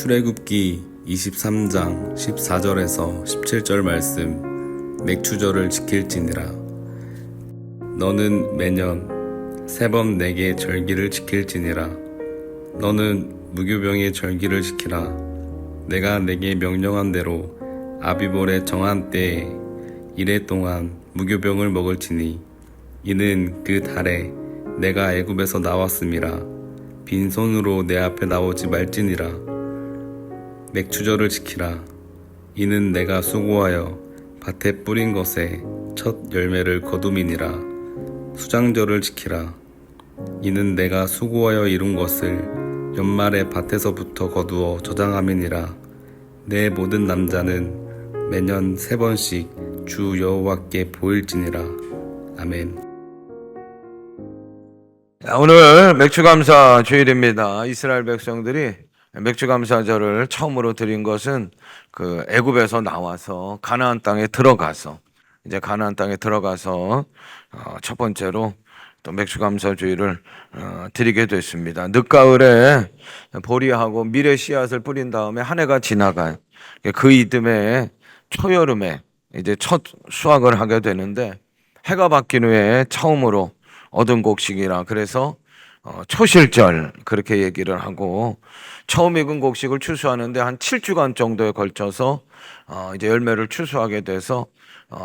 출애굽기 23장 14절에서 17절 말씀. 맥추절을 지킬지니라. 너는 매년 3번 내게 절기를 지킬지니라. 너는 무교병의 절기를 지키라. 내가 내게 명령한 대로 아비볼의 정한 때에 이래 동안 무교병을 먹을지니 이는 그 달에 내가 애굽에서 나왔음이라. 빈손으로 내 앞에 나오지 말지니라. 맥추절을 지키라. 이는 내가 수고하여 밭에 뿌린 것에 첫 열매를 거둠이니라. 수장절을 지키라. 이는 내가 수고하여 이룬 것을 연말에 밭에서부터 거두어 저장함이니라. 내 모든 남자는 매년 3번씩 주 여호와께 보일지니라. 아멘. 오늘 맥추감사 주일입니다. 이스라엘 백성들이 맥추감사절을 처음으로 드린 것은 그 애굽에서 나와서 가나안 땅에 들어가서 첫 번째로 또 맥추감사 주일을 드리게 됐습니다. 늦가을에 보리하고 밀의 씨앗을 뿌린 다음에 한 해가 지나가요. 그 이듬해 초여름에 이제 첫 수확을 하게 되는데 해가 바뀐 후에 처음으로 얻은 곡식이라 그래서 초실절 그렇게 얘기를 하고 처음 익은 곡식을 추수하는데 한 7주간 정도에 걸쳐서 이제 열매를 추수하게 돼서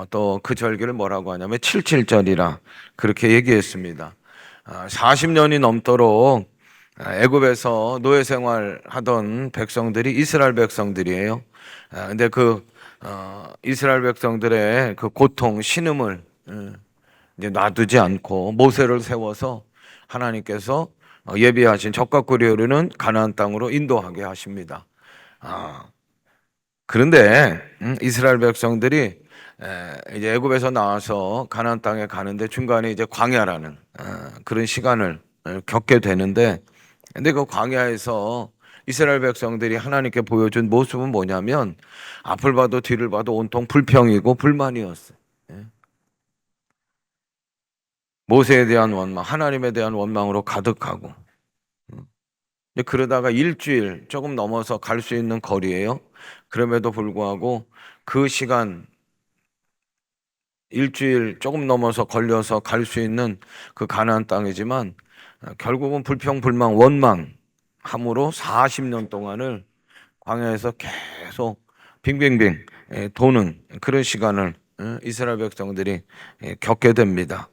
또 그 절기를 뭐라고 하냐면 칠칠절이라 그렇게 얘기했습니다. 40년이 넘도록 애굽에서 노예 생활하던 백성들이 이스라엘 백성들이에요. 근데 그 이스라엘 백성들의 그 고통, 신음을 이제 놔두지 않고 모세를 세워서 하나님께서 예비하신 적과꿀이 흐르는 가나안 땅으로 인도하게 하십니다. 그런데 이스라엘 백성들이 이제 애굽에서 나와서 가나안 땅에 가는데 중간에 이제 광야라는 그런 시간을 겪게 되는데, 근데 그 광야에서 이스라엘 백성들이 하나님께 보여준 모습은 뭐냐면 앞을 봐도 뒤를 봐도 온통 불평이고 불만이었어요. 모세에 대한 원망, 하나님에 대한 원망으로 가득하고, 그러다가 일주일 조금 넘어서 갈 수 있는 거리예요. 그럼에도 불구하고 그 시간 일주일 조금 넘어서 걸려서 갈 수 있는 그 가나안 땅이지만 결국은 불평, 불만, 원망함으로 40년 동안을 광야에서 계속 빙빙빙 도는 그런 시간을 이스라엘 백성들이 겪게 됩니다.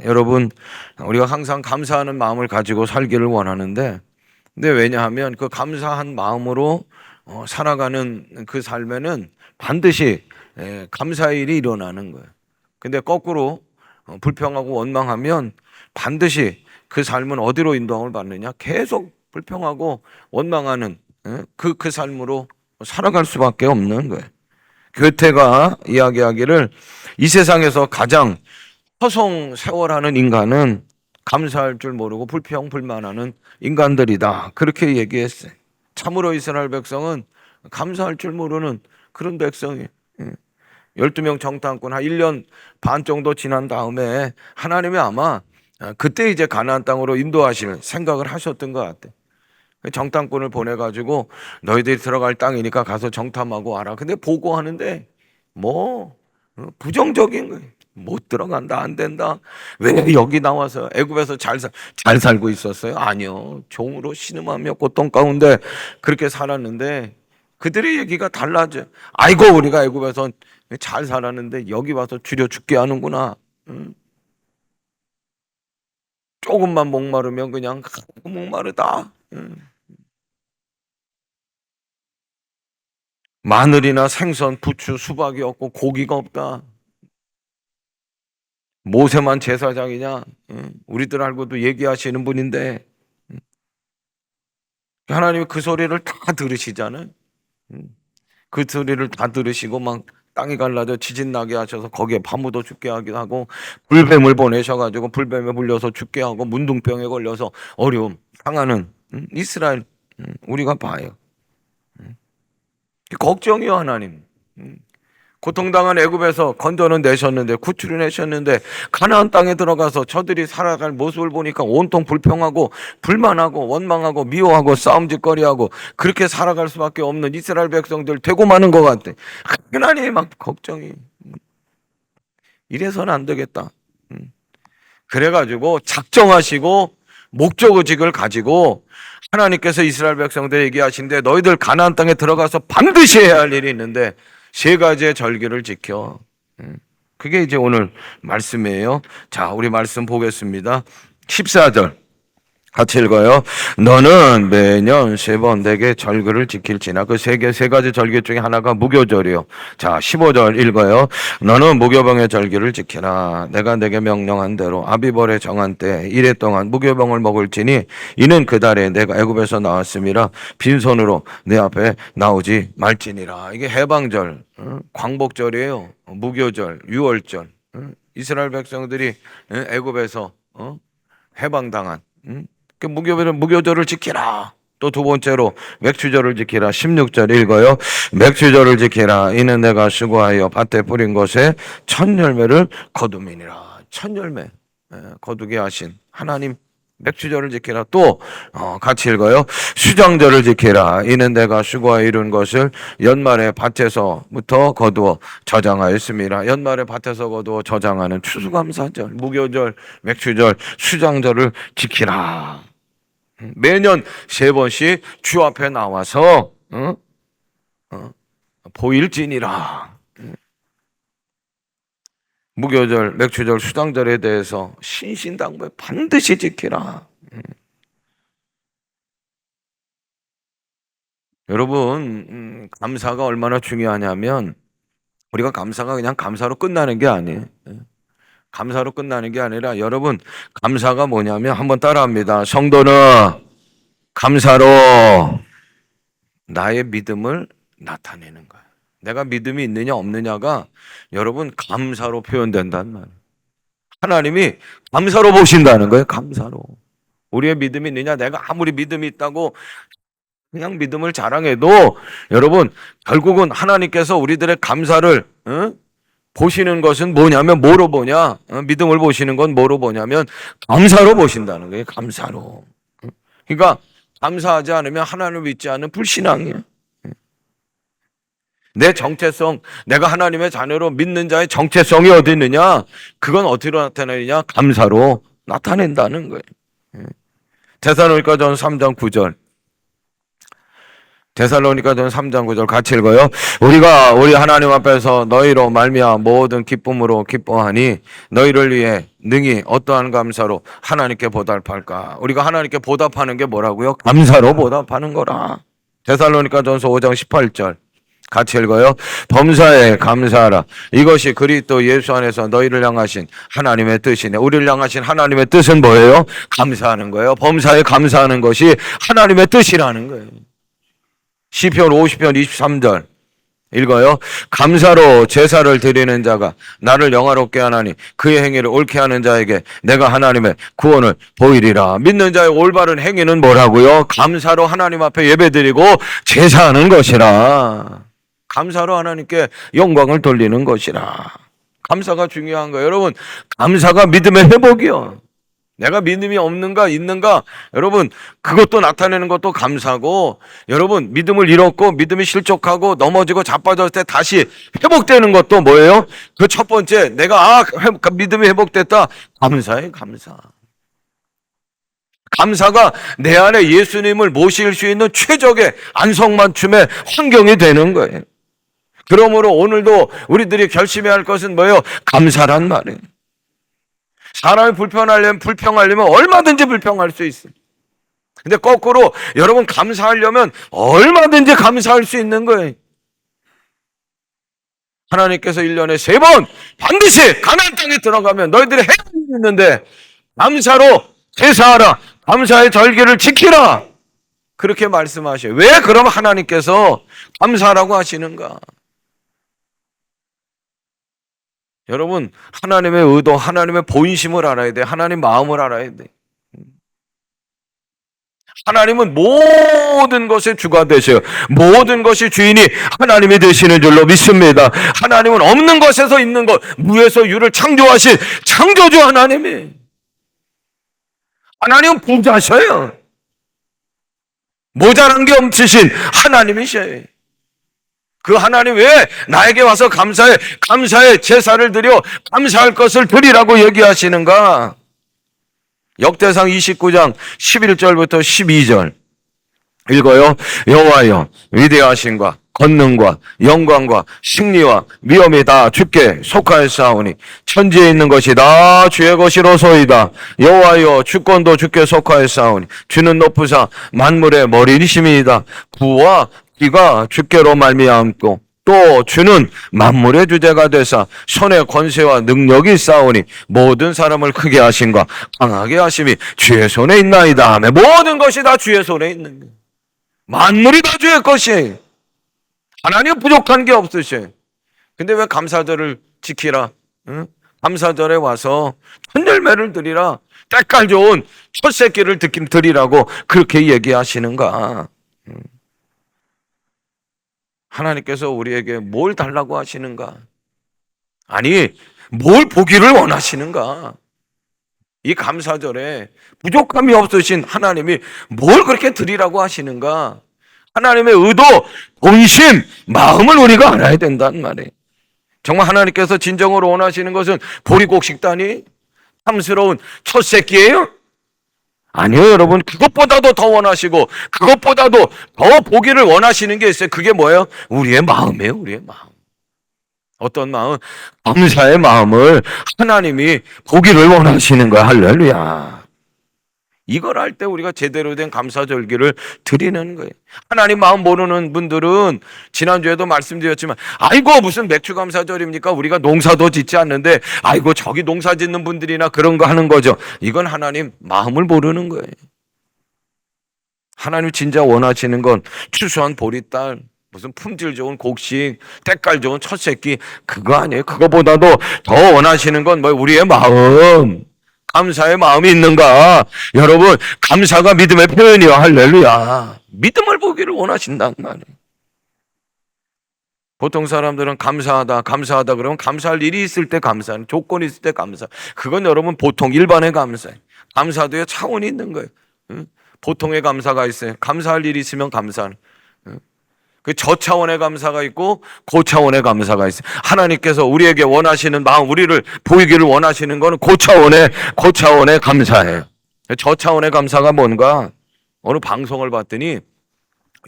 여러분, 우리가 항상 감사하는 마음을 가지고 살기를 원하는데, 근데 왜냐하면 그 감사한 마음으로 살아가는 그 삶에는 반드시 감사의 일이 일어나는 거예요. 근데 거꾸로 불평하고 원망하면 반드시 그 삶은 어디로 인도함을 받느냐? 계속 불평하고 원망하는 그 삶으로 살아갈 수밖에 없는 거예요. 괴테가 이야기하기를 이 세상에서 가장 허송세월하는 인간은 감사할 줄 모르고 불평 불만하는 인간들이다. 그렇게 얘기했어요. 참으로 이스라엘 백성은 감사할 줄 모르는 그런 백성이에요. 12명 정탐꾼 한 1년 반 정도 지난 다음에 하나님이 아마 그때 이제 가나안 땅으로 인도하실 생각을 하셨던 것 같아요. 정탐꾼을 보내가지고 너희들이 들어갈 땅이니까 가서 정탐하고 와라. 근데 보고하는데 뭐 부정적인 거예요. 못 들어간다, 안 된다. 왜 여기 나와서 애굽에서 잘 살고 있었어요? 아니요, 종으로 신음하며 고통 가운데 그렇게 살았는데 그들의 얘기가 달라져. 아이고, 우리가 애굽에서 잘 살았는데 여기 와서 줄여 죽게 하는구나. 조금만 목마르면 그냥 목마르다. 마늘이나 생선, 부추, 수박이 없고 고기가 없다. 모세만 제사장이냐? 우리들 알고도 얘기하시는 분인데 하나님이 그 소리를 다 들으시잖아요. 그 소리를 다 들으시고 막 땅이 갈라져 지진 나게 하셔서 거기에 파묻어 죽게 하기도 하고 불뱀을 보내셔가지고 불뱀에 물려서 죽게 하고 문둥병에 걸려서 어려움 당하는 이스라엘 우리가 봐요. 걱정이요 하나님. 고통당한 애굽에서 건져는 내셨는데, 구출해 내셨는데, 가나안 땅에 들어가서 저들이 살아갈 모습을 보니까 온통 불평하고 불만하고 원망하고 미워하고 싸움짓거리하고 그렇게 살아갈 수밖에 없는 이스라엘 백성들 되고 마는 것 같아. 하나님이 막 걱정이. 이래서는 안 되겠다. 그래가지고 작정하시고 목적의식을 가지고 하나님께서 이스라엘 백성들에게 얘기하신데, 너희들 가나안 땅에 들어가서 반드시 해야 할 일이 있는데 3가지의 절기를 지켜. 그게 이제 오늘 말씀이에요. 자, 우리 말씀 보겠습니다. 14절 같이 읽어요. 너는 매년 3번 내게 절기를 지킬지나. 그 세 가지 절기 중에 하나가 무교절이요. 자, 15절 읽어요. 너는 무교병의 절기를 지키라. 내가 내게 명령한 대로 아비벌에 정한 때 이래 동안 무교병을 먹을지니 이는 그 달에 내가 애굽에서 나왔음이라 빈손으로 내 앞에 나오지 말지니라. 이게 해방절, 광복절이에요. 무교절, 유월절. 이스라엘 백성들이 애굽에서 해방당한 무교절을 지키라. 또 2번째로 맥추절을 지키라. 16절 읽어요. 맥추절을 지키라. 이는 내가 수고하여 밭에 뿌린 것에 첫 열매를 거둠이니라. 첫 열매 거두게 하신 하나님. 맥추절을 지키라. 또 같이 읽어요. 수장절을 지키라. 이는 내가 수고하여 이룬 것을 연말에 밭에서부터 거두어 저장하였습니다. 연말에 밭에서 거두어 저장하는 추수감사절, 무교절, 맥추절, 수장절을 지키라. 매년 3번씩 주 앞에 나와서 보일지니라. 무교절, 맥추절, 수장절에 대해서 신신당부에 반드시 지키라. 여러분, 감사가 얼마나 중요하냐면, 우리가 감사가 그냥 감사로 끝나는 게 아니에요. 감사로 끝나는 게 아니라, 여러분, 감사가 뭐냐면 한번 따라합니다. 성도는 감사로 나의 믿음을 나타내는 거예요. 내가 믿음이 있느냐 없느냐가 여러분 감사로 표현된단 말이에요. 하나님이 감사로 보신다는 거예요. 감사로. 우리의 믿음이 있느냐, 내가 아무리 믿음이 있다고 그냥 믿음을 자랑해도 여러분 결국은 하나님께서 우리들의 감사를 보시는 것은 뭐냐면, 뭐로 보냐? 믿음을 보시는 건 뭐로 보냐면 감사로 보신다는 거예요. 감사로. 그러니까 감사하지 않으면 하나님을 믿지 않는 불신앙이에요. 내 정체성, 내가 하나님의 자녀로 믿는 자의 정체성이 어디 있느냐? 그건 어디로 나타내느냐? 감사로 나타낸다는 거예요. 데살로니가전 3장 9절. 데살로니가전 3장 9절 같이 읽어요. 우리가 우리 하나님 앞에서 너희로 말미암아 모든 기쁨으로 기뻐하니 너희를 위해 능히 어떠한 감사로 하나님께 보답할까? 우리가 하나님께 보답하는 게 뭐라고요? 감사로 보답하는 거라. 데살로니가전서 5장 18절 같이 읽어요. 범사에 감사하라. 이것이 그리스도 예수 안에서 너희를 향하신 하나님의 뜻이네. 우리를 향하신 하나님의 뜻은 뭐예요? 감사하는 거예요. 범사에 감사하는 것이 하나님의 뜻이라는 거예요. 시편 50편 23절 읽어요. 감사로 제사를 드리는 자가 나를 영화롭게 하나니 그의 행위를 옳게 하는 자에게 내가 하나님의 구원을 보이리라. 믿는 자의 올바른 행위는 뭐라고요? 감사로 하나님 앞에 예배드리고 제사하는 것이라. 감사로 하나님께 영광을 돌리는 것이라. 감사가 중요한 거예요. 여러분, 감사가 믿음의 회복이요. 내가 믿음이 없는가 있는가, 여러분 그것도 나타내는 것도 감사고, 여러분 믿음을 잃었고 믿음이 실족하고 넘어지고 자빠졌을 때 다시 회복되는 것도 뭐예요? 그 첫 번째, 내가 믿음이 회복됐다. 감사해. 감사. 감사가 내 안에 예수님을 모실 수 있는 최적의 안성맞춤의 환경이 되는 거예요. 그러므로 오늘도 우리들이 결심해야 할 것은 뭐예요? 감사란 말이에요. 사람이 불평하려면 얼마든지 불평할 수 있어요. 근데 거꾸로 여러분 감사하려면 얼마든지 감사할 수 있는 거예요. 하나님께서 1년에 3번 반드시 가나안 땅에 들어가면 너희들이 해야 할 일이 있는데 감사로 제사하라. 감사의 절기를 지키라. 그렇게 말씀하셔요. 왜 그럼 하나님께서 감사하라고 하시는가? 여러분, 하나님의 의도, 하나님의 본심을 알아야 돼. 하나님 마음을 알아야 돼. 하나님은 모든 것의 주가 되셔요. 모든 것이 주인이 하나님이 되시는 줄로 믿습니다. 하나님은 없는 것에서 있는 것, 무에서 유를 창조하신 창조주 하나님이. 하나님은 부자셔요. 모자란 게 없으신 하나님이셔요. 그 하나님 왜 나에게 와서 감사의 제사를 드려 감사할 것을 드리라고 얘기하시는가? 역대상 29장 11절부터 12절 읽어요. 여호와여, 위대하심과 권능과 영광과 승리와 위엄이 다 주께 속하였사오니 천지에 있는 것이 다 주의 것이로소이다. 여호와여, 주권도 주께 속하였사오니 주는 높으사 만물의 머리이심이이다. 부와 기가 주께로 말미암고 또 주는 만물의 주제가 되사 손에 권세와 능력이 있사오니 모든 사람을 크게 하심과 강하게 하심이 주의 손에 있나이다. 모든 것이 다 주의 손에 있는 거예요. 만물이 다 주의 것이에요. 하나님 부족한 게 없으셔요. 근데 왜 감사절을 지키라? 응? 감사절에 와서 천열매를 드리라, 때깔 좋은 첫 새끼를 드리라고 그렇게 얘기하시는가? 하나님께서 우리에게 뭘 달라고 하시는가? 아니, 뭘 보기를 원하시는가? 이 감사절에 부족함이 없으신 하나님이 뭘 그렇게 드리라고 하시는가? 하나님의 의도, 본심, 마음을 우리가 알아야 된다는 말이에요. 정말 하나님께서 진정으로 원하시는 것은 보리곡식단이 탐스러운 첫 새끼예요? 아니요, 여러분. 그것보다도 더 원하시고 그것보다도 더 보기를 원하시는 게 있어요. 그게 뭐예요? 우리의 마음이에요. 우리의 마음. 어떤 마음? 감사의 마음을 하나님이 보기를 원하시는 거야. 할렐루야. 이걸 할 때 우리가 제대로 된 감사절기를 드리는 거예요. 하나님 마음 모르는 분들은 지난주에도 말씀드렸지만 아이고 무슨 맥주 감사절입니까? 우리가 농사도 짓지 않는데 아이고 저기 농사 짓는 분들이나 그런 거 하는 거죠. 이건 하나님 마음을 모르는 거예요. 하나님 진짜 원하시는 건 추수한 보리딸, 무슨 품질 좋은 곡식, 때깔 좋은 첫 새끼 그거 아니에요. 그거보다도 더 원하시는 건 뭐 우리의 마음, 감사의 마음이 있는가? 여러분, 감사가 믿음의 표현이요. 할렐루야. 믿음을 보기를 원하신다는 말이에요. 보통 사람들은 감사하다 그러면 감사할 일이 있을 때 감사하는, 조건이 있을 때 감사. 그건 여러분 보통 일반의 감사예요. 감사도의 차원이 있는 거예요. 보통의 감사가 있어요. 감사할 일이 있으면 감사하는. 그 저차원의 감사가 있고 고차원의 감사가 있어요. 하나님께서 우리에게 원하시는 마음, 우리를 보이기를 원하시는 거는 고차원의 감사예요. 저차원의 감사가 뭔가? 어느 방송을 봤더니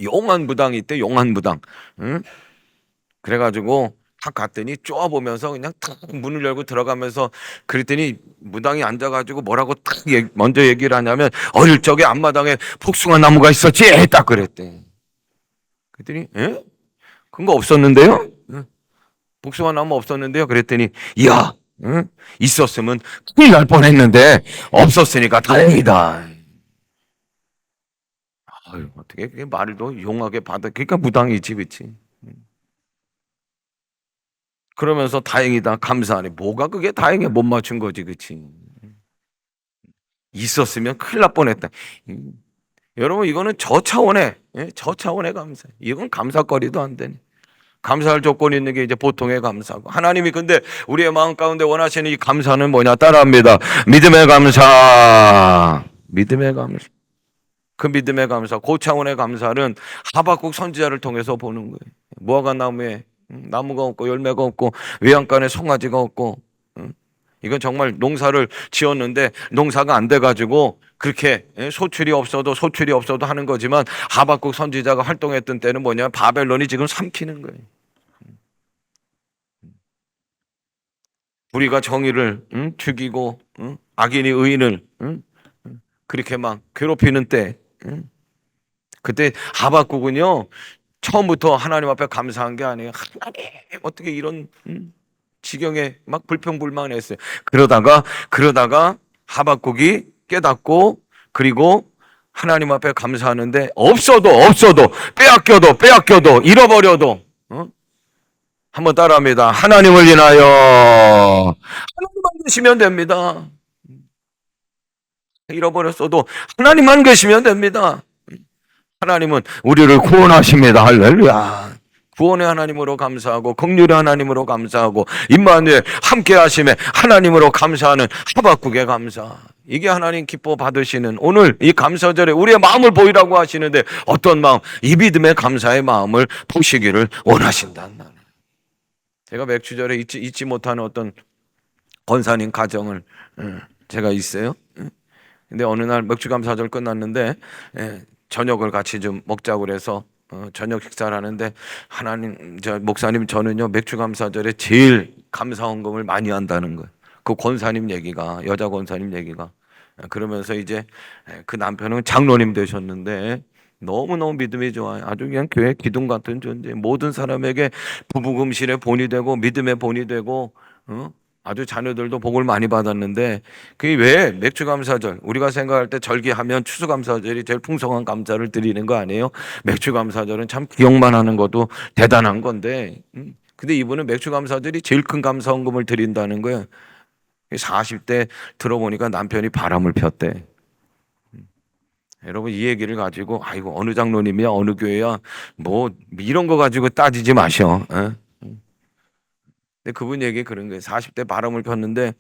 용안무당이 있대. 용안무당. 그래가지고 탁 갔더니 쪼아보면서 그냥 탁 문을 열고 들어가면서 그랬더니 무당이 앉아가지고 뭐라고 탁 먼저 얘기를 하냐면 어릴 적에 앞마당에 복숭아 나무가 있었지? 딱 그랬대. 그랬더니 그런 거 없었는데요? 복숭아 나무 없었는데요? 그랬더니 이야, 있었으면 큰일 날 뻔했는데 없었으니까 다행이다. 아유, 어떻게 그게 말을 더 용하게 받아. 그러니까 무당이지, 그치? 그러면서 다행이다, 감사하네. 뭐가 그게 다행이야? 못 맞춘 거지, 그치? 있었으면 큰일 날 뻔했다. 여러분, 이거는 저차원의 감사. 이건 감사거리도 안 되네. 감사할 조건이 있는 게 이제 보통의 감사고. 하나님이 근데 우리의 마음 가운데 원하시는 이 감사는 뭐냐? 따라합니다. 믿음의 감사. 믿음의 감사. 그 믿음의 감사, 고차원의 감사는 하박국 선지자를 통해서 보는 거예요. 무화과 나무에 나무가 없고 열매가 없고 외양간에 송아지가 없고, 이건 정말 농사를 지었는데 농사가 안 돼가지고 그렇게 소출이 없어도 하는 거지만 하박국 선지자가 활동했던 때는 뭐냐? 바벨론이 지금 삼키는 거예요. 우리가 정의를 죽이고 악인이 의인을 그렇게 막 괴롭히는 때, 그때 하박국은요 처음부터 하나님 앞에 감사한 게 아니에요. 하나님 어떻게 이런 지경에 막 불평불만했어요. 그러다가 하박국이 깨닫고 그리고 하나님 앞에 감사하는데 없어도 빼앗겨도 잃어버려도 한번 따라합니다. 하나님을 인하여 하나님만 계시면 됩니다. 잃어버렸어도 하나님만 계시면 됩니다. 하나님은 우리를 구원하십니다. 할렐루야. 구원의 하나님으로 감사하고 긍휼의 하나님으로 감사하고 임마누엘 함께 하심에 하나님으로 감사하는 하박국의 감사. 이게 하나님 기뻐 받으시는 오늘 이 감사절에 우리의 마음을 보이라고 하시는데 어떤 마음? 이 믿음의 감사의 마음을 보시기를 원하신다는 말. 제가 맥주절에 잊지 못하는 어떤 권사님 가정을 제가 있어요. 근데 어느 날 맥주감사절 끝났는데 저녁을 같이 좀 먹자고 그래서 저녁 식사를 하는데 하나님, 목사님 저는요 맥주감사절에 제일 감사헌금을 많이 한다는 거예요. 그 권사님 얘기가, 여자 권사님 얘기가. 그러면서 이제 그 남편은 장로님 되셨는데 너무너무 믿음이 좋아요. 아주 그냥 교회 기둥 같은 존재. 모든 사람에게 부부금실의 본이 되고 믿음의 본이 되고 아주 자녀들도 복을 많이 받았는데 그게 왜 맥주감사절 우리가 생각할 때 절기하면 추수감사절이 제일 풍성한 감사를 드리는 거 아니에요? 맥주감사절은 참 기억만 하는 것도 대단한 건데 근데 이분은 맥주감사절이 제일 큰 감사헌금을 드린다는 거예요. 40대 들어보니까 남편이 바람을 폈대. 여러분 이 얘기를 가지고 아이고 어느 장로님이야 어느 교회야 뭐 이런 거 가지고 따지지 마셔. 근데 그분 얘기 그런 거예요. 40대 바람을 폈는데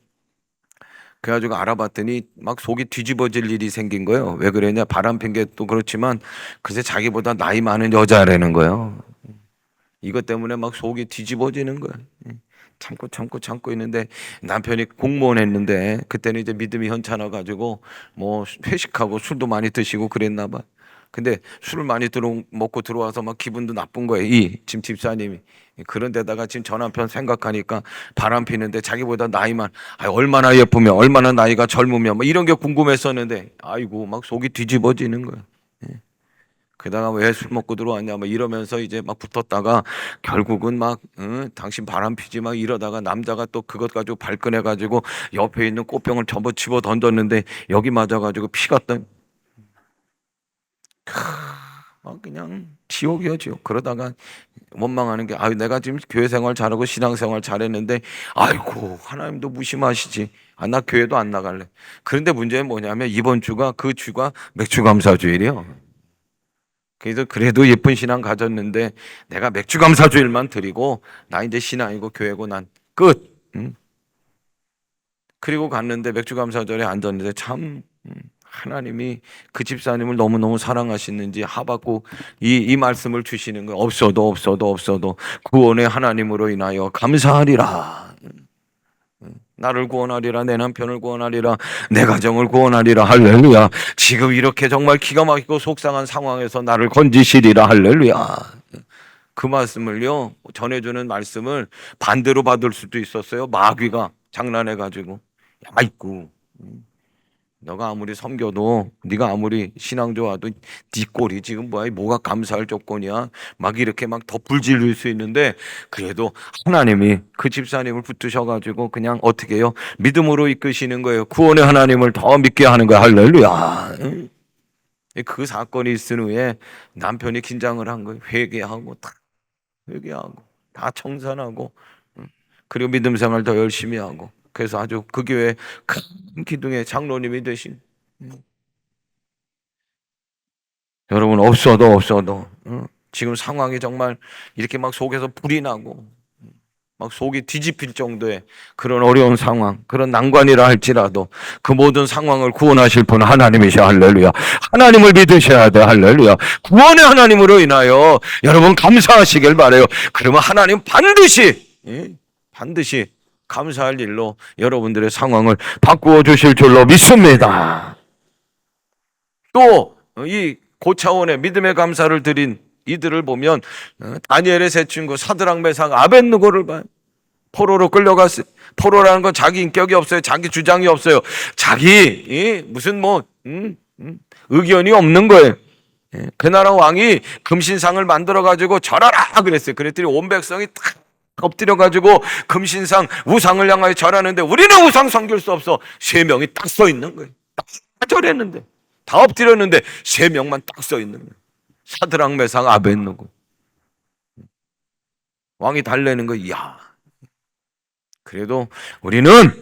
그래가지고 알아봤더니 막 속이 뒤집어질 일이 생긴 거예요. 왜 그러냐? 바람 핀 게 또 그렇지만 글쎄 자기보다 나이 많은 여자라는 거예요. 이것 때문에 막 속이 뒤집어지는 거예요. 참고 있는데 남편이 공무원 했는데 그때는 이제 믿음이 현찮아 가지고 뭐 회식하고 술도 많이 드시고 그랬나 봐. 근데 술을 많이 먹고 들어와서 막 기분도 나쁜 거예요. 지금 집사님이. 그런데다가 지금 저 남편 생각하니까 바람 피는데 자기보다 나이만 얼마나 예쁘면 얼마나 나이가 젊으면 뭐 이런 게 궁금했었는데 아이고 막 속이 뒤집어지는 거예요. 게다가 왜 술 먹고 들어왔냐 막 이러면서 이제 막 붙었다가 결국은 막 당신 바람 피지 막 이러다가 남자가 또 그것 가지고 발끈해 가지고 옆에 있는 꽃병을 전부 집어 던졌는데 여기 맞아 가지고 피가 그냥 지옥이야 지옥. 그러다가 원망하는 게 내가 지금 교회 생활 잘하고 신앙 생활 잘했는데 아이고 하나님도 무심하시지. 나 교회도 안 나갈래. 그런데 문제는 뭐냐면 이번 주가 그 주가 맥주감사주일이요. 그래서 그래도 예쁜 신앙 가졌는데 내가 맥주감사주일만 드리고 나 이제 신앙이고 교회고 난 끝. 그리고 갔는데 맥주감사절에 앉았는데 참 하나님이 그 집사님을 너무너무 사랑하시는지 하박국 이 말씀을 주시는 거예요. 없어도 구원의 하나님으로 인하여 감사하리라. 나를 구원하리라, 내 남편을 구원하리라, 내 가정을 구원하리라. 할렐루야. 지금 이렇게 정말 기가 막히고 속상한 상황에서 나를 건지시리라. 할렐루야. 그 말씀을요 전해주는 말씀을 반대로 받을 수도 있었어요. 마귀가 장난해가지고 아이고 너가 아무리 섬겨도 네가 아무리 신앙 좋아도 네 꼴이 지금 뭐가 감사할 조건이야 막 이렇게 막 덧불질릴 수 있는데 그래도 하나님이 그 집사님을 붙드셔가지고 그냥 어떻게 해요? 믿음으로 이끄시는 거예요. 구원의 하나님을 더 믿게 하는 거야. 할렐루야. 그 사건이 있은 후에 남편이 긴장을 한 거예요. 회개하고 다 청산하고 그리고 믿음 생활 더 열심히 하고 그래서 아주 그 교회 큰 기둥의 장로님이 되신 여러분 없어도 지금 상황이 정말 이렇게 막 속에서 불이 나고 막 속이 뒤집힐 정도의 그런 어려운 상황 그런 난관이라 할지라도 그 모든 상황을 구원하실 분은 하나님이셔. 할렐루야. 하나님을 믿으셔야 돼. 할렐루야. 구원의 하나님으로 인하여 여러분 감사하시길 바라요. 그러면 하나님 반드시 감사할 일로 여러분들의 상황을 바꾸어 주실 줄로 믿습니다. 또 이 고차원의 믿음의 감사를 드린 이들을 보면 다니엘의 세 친구 사드락 메삭 아벳느고를 봐요. 포로로 끌려갔어요. 포로라는 건 자기 인격이 없어요. 자기 주장이 없어요. 자기 무슨 의견이 없는 거예요. 그 나라 왕이 금신상을 만들어 가지고 절하라 그랬어요. 그랬더니 온 백성이 딱 엎드려 가지고 금신상 우상을 향하여 절하는데 우리는 우상 섬길 수 없어. 3명이 딱 써 있는 거예요. 다 절했는데 다 엎드렸는데 3명만 딱 써 있는 거예요. 사드락 메삭 아벳느고. 왕이 달래는 거예요. 이야. 그래도 우리는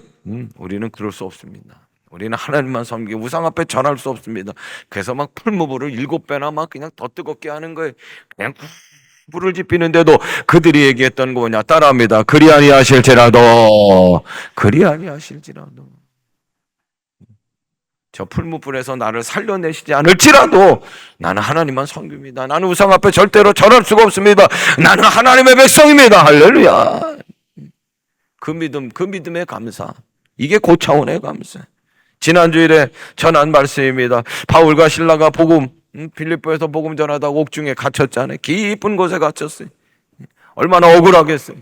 그럴 수 없습니다. 우리는 하나님만 섬기고 우상 앞에 절할 수 없습니다. 그래서 막 풀무불을 7배나 막 그냥 더 뜨겁게 하는 거예요. 그냥 불을 지피는데도 그들이 얘기했던 거 뭐냐? 따라합니다. 그리 아니하실지라도, 그리 아니하실지라도. 저 풀무불에서 나를 살려내시지 않을지라도 나는 하나님만 섬깁니다. 나는 우상 앞에 절대로 절할 수가 없습니다. 나는 하나님의 백성입니다. 할렐루야. 그 믿음의 감사. 이게 고차원의 감사. 지난주일에 전한 말씀입니다. 바울과 실라가 빌립보에서 복음 전하다가 옥중에 갇혔잖아요. 깊은 곳에 갇혔어요. 얼마나 억울하겠어요.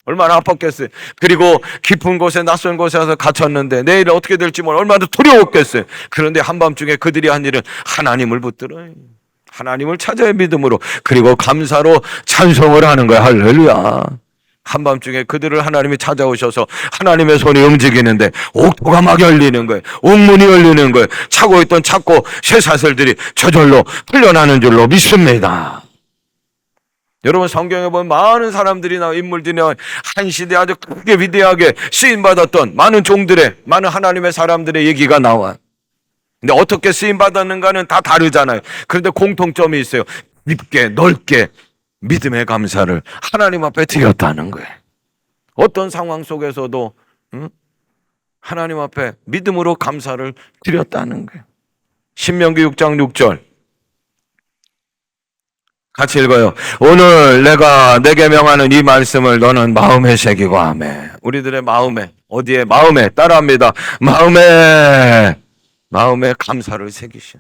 얼마나 아팠겠어요. 그리고 깊은 곳에 낯선 곳에 와서 갇혔는데 내일 어떻게 될지 몰라 얼마나 두려웠겠어요. 그런데 한밤중에 그들이 한 일은 하나님을 붙들어요. 하나님을 찾아야 믿음으로, 그리고 감사로 찬송을 하는 거야. 할렐루야. 한밤중에 그들을 하나님이 찾아오셔서 하나님의 손이 움직이는데 옥토가 막 열리는 거예요. 옥문이 열리는 거예요. 차고 있던 찾고 쇠사슬들이 저절로 풀려나는 줄로 믿습니다. 여러분, 성경에 보면 많은 사람들이 인물들이 한 시대에 아주 크게 위대하게 쓰임받았던 많은 종들의, 많은 하나님의 사람들의 얘기가 나와요. 근데 어떻게 쓰임받았는가는 다 다르잖아요. 그런데 공통점이 있어요. 깊게 넓게 믿음의 감사를 하나님 앞에 드렸다는 거예요. 어떤 상황 속에서도 하나님 앞에 믿음으로 감사를 드렸다는 거예요. 신명기 6장 6절 같이 읽어요. 오늘 내가 내게 명하는 이 말씀을 너는 마음에 새기고 하매. 우리들의 마음에, 어디에? 마음에. 따라합니다. 마음에 감사를 새기시오.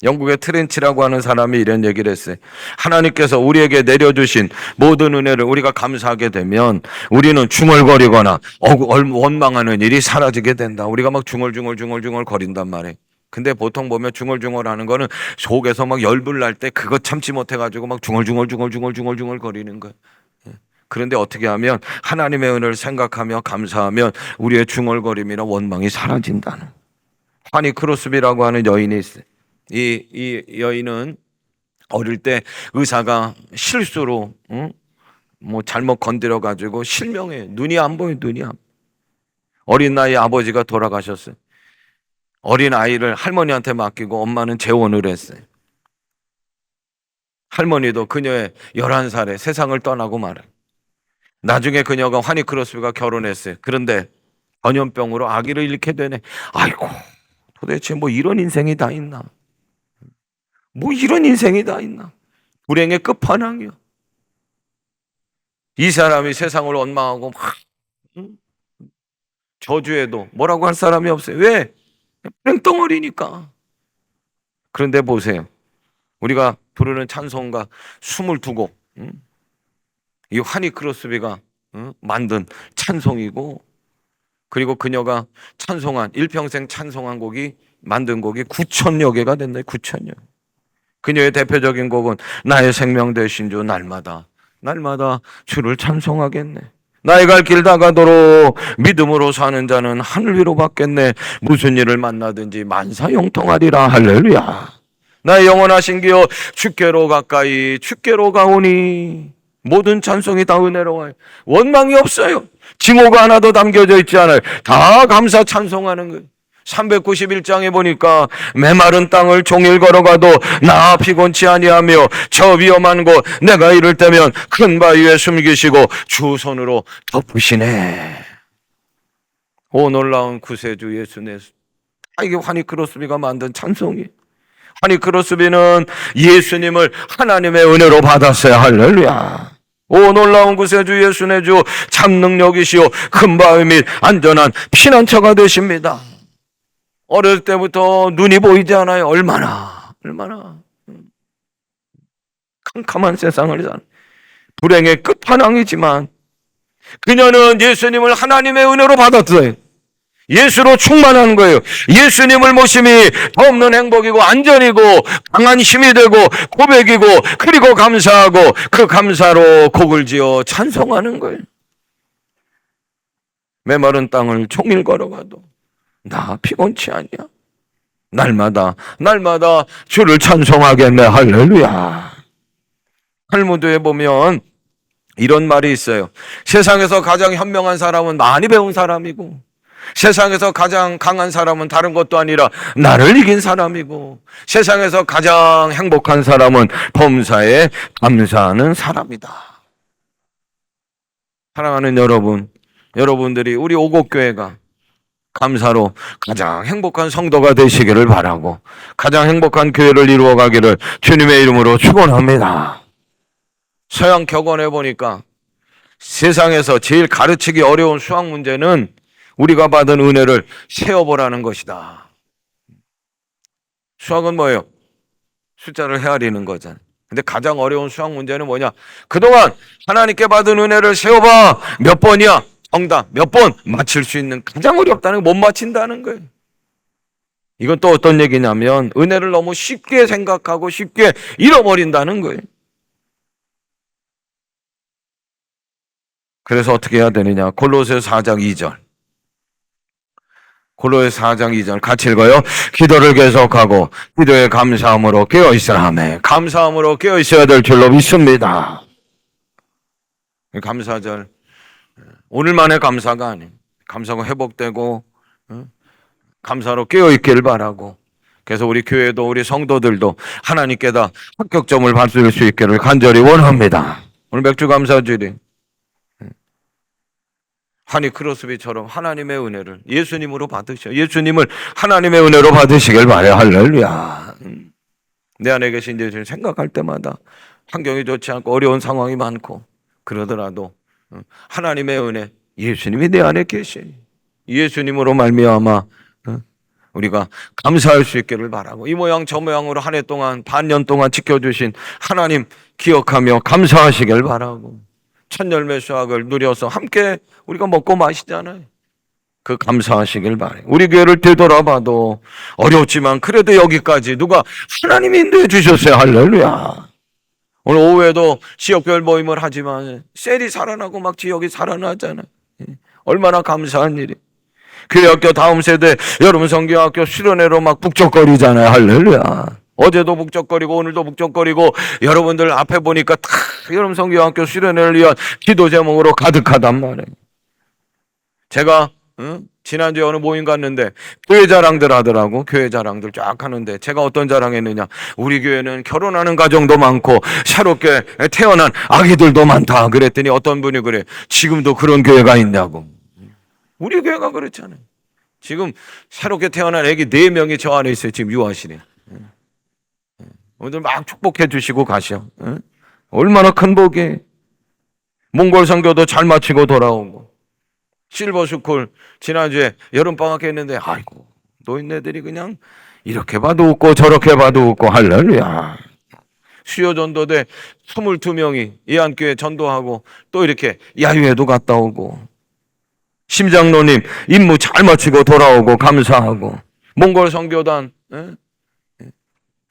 영국의 트렌치라고 하는 사람이 이런 얘기를 했어요. 하나님께서 우리에게 내려주신 모든 은혜를 우리가 감사하게 되면 우리는 중얼거리거나 원망하는 일이 사라지게 된다. 우리가 막 중얼중얼 거린단 말이에요. 근데 보통 보면 중얼중얼하는 거는 속에서 막 열불 날 때 그거 참지 못해가지고 막 중얼중얼 거리는 거예요. 그런데 어떻게 하면 하나님의 은혜를 생각하며 감사하면 우리의 중얼거림이나 원망이 사라진다는. 하니 크로스비라고 하는 여인이 있어요. 이 여인은 어릴 때 의사가 실수로 잘못 건드려 가지고 실명해. 눈이 안 보여. 어린 나이에 아버지가 돌아가셨어요. 어린 아이를 할머니한테 맡기고 엄마는 재혼을 했어요. 할머니도 그녀의 11살에 세상을 떠나고 말아요. 나중에 그녀가 환희 크로스비가 결혼했어요. 그런데 전염병으로 아기를 잃게 되네. 아이고, 도대체 뭐 이런 인생이 다 있나? 불행의 끝판왕이야. 이 사람이 세상을 원망하고 막 저주해도 뭐라고 할 사람이 없어요. 왜? 불행덩어리니까. 그런데 보세요. 우리가 부르는 찬송가 22곡, 이 환희 크로스비가 만든 찬송이고, 그리고 그녀가 찬송한, 일평생 찬송한 곡이, 만든 곡이 9,000여 개가 된다. 9,000여. 그녀의 대표적인 곡은 나의 생명 되신 주 날마다 주를 찬송하겠네. 나의 갈 길 다가도록 믿음으로 사는 자는 하늘 위로 받겠네. 무슨 일을 만나든지 만사형통하리라. 할렐루야. 나의 영원하신 기여 주께로 가까이 주께로 가오니. 모든 찬송이 다 은혜로워요. 원망이 없어요. 징후가 하나도 담겨져 있지 않아요. 다 감사 찬송하는 거예요. 391장에 보니까 메마른 땅을 종일 걸어가도 나 피곤치 아니하며 저 위험한 곳 내가 이를 때면 큰 바위에 숨기시고 주 손으로 덮으시네. 오 놀라운 구세주 예수 내. 이게 환희 크로스비가 만든 찬송이에요. 환희 크로스비는 예수님을 하나님의 은혜로 받았어요. 할렐루야. 오 놀라운 구세주 예수 내 주 참 능력이시오 큰 바위 및 안전한 피난처가 되십니다. 어릴 때부터 눈이 보이지 않아요. 얼마나 캄캄한 세상을 사는 불행의 끝판왕이지만 그녀는 예수님을 하나님의 은혜로 받았어요. 예수로 충만한 거예요. 예수님을 모심이 더 없는 행복이고 안전이고 강한 힘이 되고 고백이고, 그리고 감사하고 그 감사로 곡을 지어 찬송하는 거예요. 메마른 땅을 종일 걸어가도 나 피곤치 않냐? 날마다 주를 찬송하겠네. 할렐루야. 탈무드에 보면 이런 말이 있어요. 세상에서 가장 현명한 사람은 많이 배운 사람이고 세상에서 가장 강한 사람은 다른 것도 아니라 나를 이긴 사람이고, 세상에서 가장 행복한 사람은 범사에 감사하는 사람이다. 사랑하는 여러분, 여러분들이 우리 오곡교회가 감사로 가장 행복한 성도가 되시기를 바라고, 가장 행복한 교회를 이루어가기를 주님의 이름으로 축원합니다. 서양 격언에 보니까 세상에서 제일 가르치기 어려운 수학 문제는 우리가 받은 은혜를 세어보라는 것이다. 수학은 뭐예요? 숫자를 헤아리는 거잖아요. 근데 가장 어려운 수학 문제는 뭐냐? 그동안 하나님께 받은 은혜를 세어봐. 몇 번이야? 정답 몇 번 맞힐 수 있는, 가장 어렵다는 거 못 맞힌다는 거예요. 이건 또 어떤 얘기냐면 은혜를 너무 쉽게 생각하고 쉽게 잃어버린다는 거예요. 그래서 어떻게 해야 되느냐? 골로새 4장 2절. 골로새 4장 2절 같이 읽어요. 기도를 계속하고 기도에 감사함으로 깨어있으라 하매. 감사함으로 깨어있어야 될 줄로 믿습니다. 감사절, 오늘만의 감사가 아니에요. 감사가 회복되고 감사로 깨어있기를 바라고, 그래서 우리 교회도 우리 성도들도 하나님께다 합격점을 받을 수 있기를 간절히 원합니다. 오늘 맥주 감사주일이 하니 크로스비처럼 하나님의 은혜를 예수님으로 받으셔. 예수님을 하나님의 은혜로 받으시길 바래요. 할렐루야. 내 안에 계신 예수님 생각할 때마다 환경이 좋지 않고 어려운 상황이 많고 그러더라도 하나님의 은혜, 예수님이 내 안에 계시니 예수님으로 말미암아 우리가 감사할 수 있기를 바라고, 이 모양 저 모양으로 한 해 동안 반년 동안 지켜주신 하나님 기억하며 감사하시길 바라고, 첫 열매 수확을 누려서 함께 우리가 먹고 마시잖아요. 그 감사하시길 바라요. 우리 교회를 되돌아봐도 어렵지만 그래도 여기까지 누가 하나님이 인도해 주셨어요. 할렐루야. 오늘 오후에도 지역별 모임을 하지만 셀이 살아나고 막 지역이 살아나잖아요. 얼마나 감사한 일이. 교회학교 다음 세대 여러분 성경학교 수련회로 막 북적거리잖아요. 할렐루야. 어제도 북적거리고 오늘도 북적거리고 여러분들 앞에 보니까 다 여러분 성경학교 수련회를 위한 기도 제목으로 가득하단 말이에요. 제가 지난주에 어느 모임 갔는데 교회 자랑들 하더라고. 교회 자랑들 쫙 하는데 제가 어떤 자랑했느냐, 우리 교회는 결혼하는 가정도 많고 새롭게 태어난 아기들도 많다 그랬더니 어떤 분이 그래, 지금도 그런 교회가 있냐고. 우리 교회가 그렇잖아요. 지금 새롭게 태어난 아기 4명이 저 안에 있어요. 지금 유아실에. 오늘 막 축복해 주시고 가셔. 얼마나 큰 복이. 몽골 선교도 잘 마치고 돌아오고, 실버스쿨 지난주에 여름방학 했는데 아이고 노인네들이 그냥 이렇게 봐도 웃고 저렇게 봐도 웃고. 할렐루야. 수요 전도대 22명이 예안교회 전도하고 또 이렇게 야유회도 갔다 오고, 심장로님 임무 잘 마치고 돌아오고 감사하고, 몽골 선교단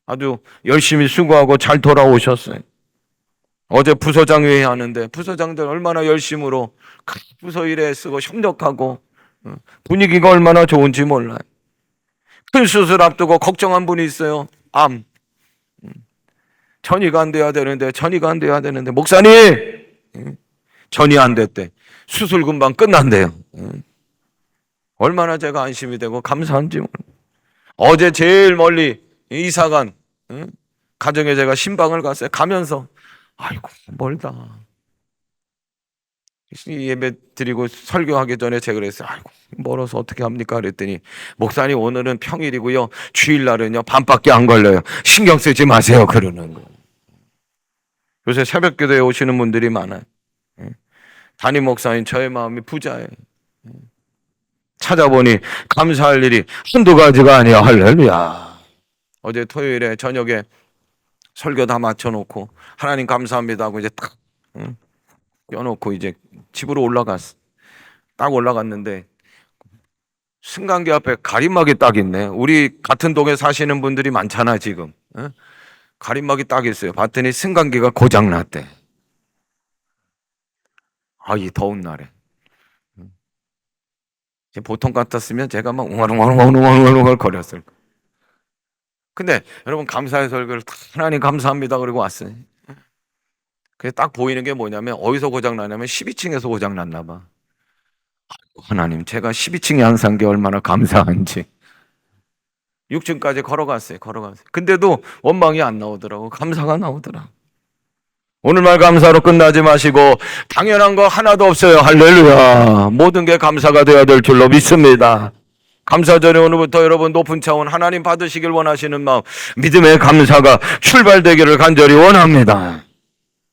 아주 열심히 수고하고 잘 돌아오셨어요. 어제 부서장 회의 하는데 부서장들 얼마나 열심으로 부서 일에 쓰고 협력하고 분위기가 얼마나 좋은지 몰라요. 큰 수술 앞두고 걱정한 분이 있어요. 암. 전이가 안 돼야 되는데 목사님 전이 안 됐대. 수술 금방 끝난대요. 얼마나 제가 안심이 되고 감사한지 몰라요. 어제 제일 멀리 이사간 가정에 제가 신방을 갔어요. 가면서 아이고 멀다. 예배 드리고 설교하기 전에 제가 그랬어요. 아이고 멀어서 어떻게 합니까? 그랬더니 목사님 오늘은 평일이고요. 주일날은요 밤밖에 안 걸려요. 신경 쓰지 마세요. 그러는 거예요. 요새 새벽 기도에 오시는 분들이 많아요. 담임 목사님 저의 마음이 부자예요. 찾아보니 감사할 일이 한두 가지가 아니야. 할렐루야. 어제 토요일에 저녁에 설교 다 마쳐놓고 하나님 감사합니다 하고 이제 딱 껴놓고 이제 집으로 올라갔어. 딱 올라갔는데 승강기 앞에 가림막이 딱 있네. 우리 같은 동에 사시는 분들이 많잖아 지금. 가림막이 딱 있어요. 봤더니 승강기가 고장났대. 아, 이 더운 날에. 보통 같았으면 제가 막 웅얼웅얼 거렸을 거예요. 근데 여러분 감사의 설교를 하나님 감사합니다 그러고 왔어요. 그게 딱 보이는 게 뭐냐면 어디서 고장 나냐면 12층에서 고장 났나 봐. 하나님, 제가 12층에 안 산 게 얼마나 감사한지. 6층까지 걸어갔어요. 근데도 원망이 안 나오더라고. 감사가 나오더라. 오늘만 감사로 끝나지 마시고 당연한 거 하나도 없어요. 할렐루야. 모든 게 감사가 되어야 될 줄로 믿습니다. 감사절에 오늘부터 여러분 높은 차원 하나님 받으시길 원하시는 마음, 믿음의 감사가 출발되기를 간절히 원합니다.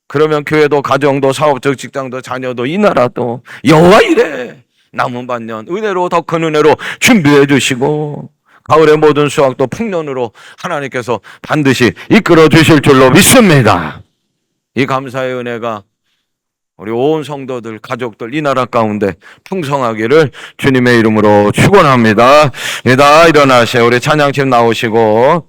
그러면 교회도 가정도 사업적 직장도 자녀도 이 나라도 여호와 이래 남은 반년 은혜로 더 큰 은혜로 준비해 주시고 가을의 모든 수확도 풍년으로 하나님께서 반드시 이끌어 주실 줄로 믿습니다. 이 감사의 은혜가 우리 온 성도들, 가족들, 이 나라 가운데 풍성하기를 주님의 이름으로 축원합니다. 일어나세요. 우리 찬양팀 나오시고